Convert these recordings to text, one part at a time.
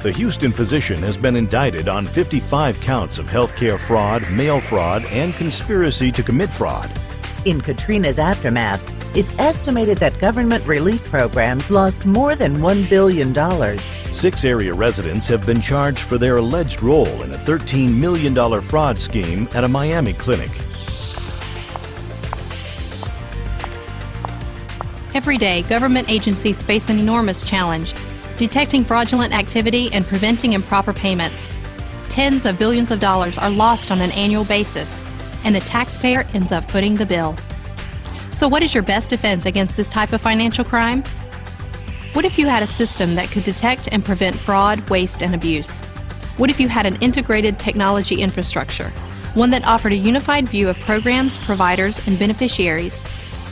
The Houston physician has been indicted on 55 counts of healthcare fraud, mail fraud, and conspiracy to commit fraud. In Katrina's aftermath, it's estimated that government relief programs lost more than $1 billion. 6 area residents have been charged for their alleged role in a $13 million fraud scheme at a Miami clinic. Every day, government agencies face an enormous challenge: detecting fraudulent activity and preventing improper payments. Tens of billions of dollars are lost on an annual basis, and the taxpayer ends up footing the bill. So what is your best defense against this type of financial crime? What if you had a system that could detect and prevent fraud, waste, and abuse? What if you had an integrated technology infrastructure, one that offered a unified view of programs, providers, and beneficiaries?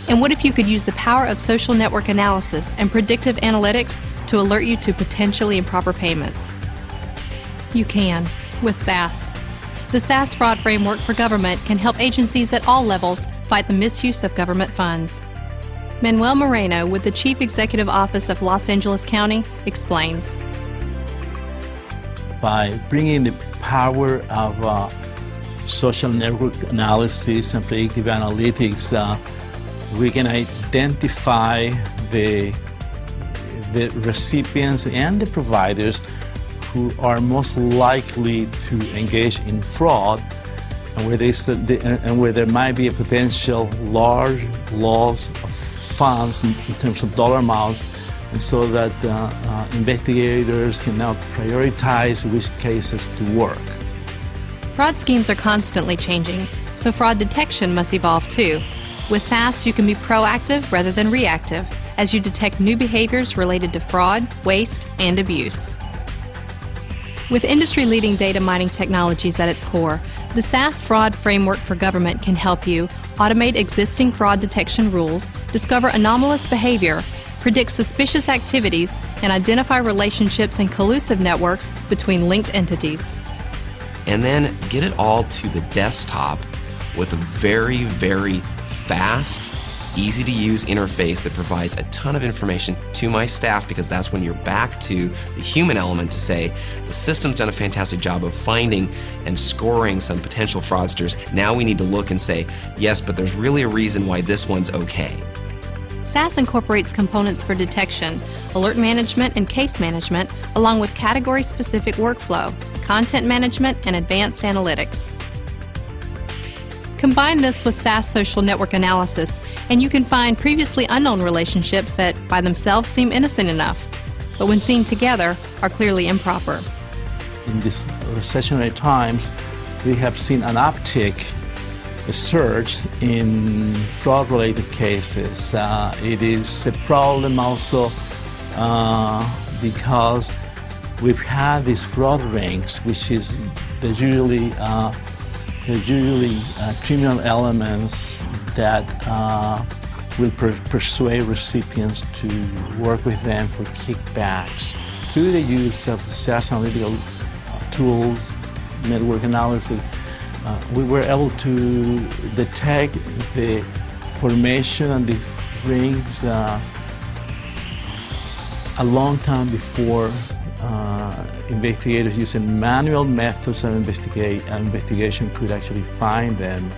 And what if you could use the power of social network analysis and predictive analytics to alert you to potentially improper payments? You can, with SAS. The SAS Fraud Framework for Government can help agencies at all levels fight the misuse of government funds. Manuel Moreno, with the Chief Executive Office of Los Angeles County, explains. By bringing the power of social network analysis and predictive analytics, we can identify the recipients and the providers who are most likely to engage in fraud, and where there might be a potential large loss of funds in terms of dollar amounts, and so that investigators can now prioritize which cases to work. Fraud schemes are constantly changing, so fraud detection must evolve too. With SAS, you can be proactive rather than reactive as you detect new behaviors related to fraud, waste, and abuse. With industry-leading data mining technologies at its core, the SAS Fraud Framework for Government can help you automate existing fraud detection rules, discover anomalous behavior, predict suspicious activities, and identify relationships and collusive networks between linked entities. And then get it all to the desktop with a very, very fast, easy-to-use interface that provides a ton of information to my staff, because that's when you're back to the human element to say, the system's done a fantastic job of finding and scoring some potential fraudsters. Now we need to look and say, yes, but there's really a reason why this one's okay. SAS incorporates components for detection, alert management, and case management, along with category-specific workflow, content management, and advanced analytics. Combine this with SAS social network analysis, and you can find previously unknown relationships that by themselves seem innocent enough, but when seen together are clearly improper. In these recessionary times, we have seen an uptick, a surge in fraud-related cases. It is a problem also because we've had these fraud rings, which is they're usually criminal elements that will persuade recipients to work with them for kickbacks. Through the use of the SAS analytical tools, network analysis, we were able to detect the formation and the rings a long time before investigators using manual methods of investigation could actually find them.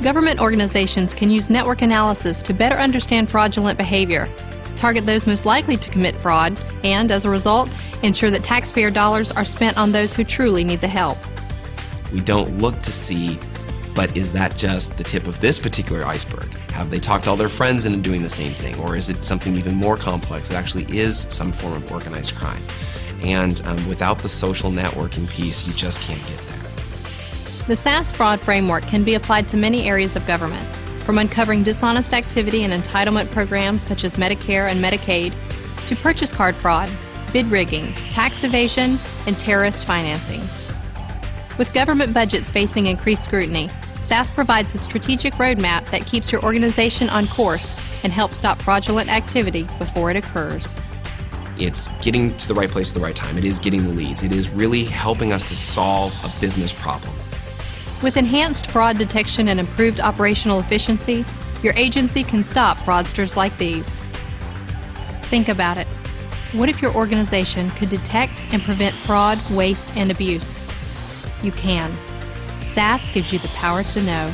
Government organizations can use network analysis to better understand fraudulent behavior, target those most likely to commit fraud, and, as a result, ensure that taxpayer dollars are spent on those who truly need the help. We don't look to see, but is that just the tip of this particular iceberg? Have they talked all their friends into doing the same thing? Or is it something even more complex that actually is some form of organized crime? And without the social networking piece, you just can't get there. The SAS Fraud Framework can be applied to many areas of government, from uncovering dishonest activity in entitlement programs such as Medicare and Medicaid, to purchase card fraud, bid rigging, tax evasion, and terrorist financing. With government budgets facing increased scrutiny, SAS provides a strategic roadmap that keeps your organization on course and helps stop fraudulent activity before it occurs. It's getting to the right place at the right time. It is getting the leads. It is really helping us to solve a business problem. With enhanced fraud detection and improved operational efficiency, your agency can stop fraudsters like these. Think about it. What if your organization could detect and prevent fraud, waste, and abuse? You can. SAS gives you the power to know.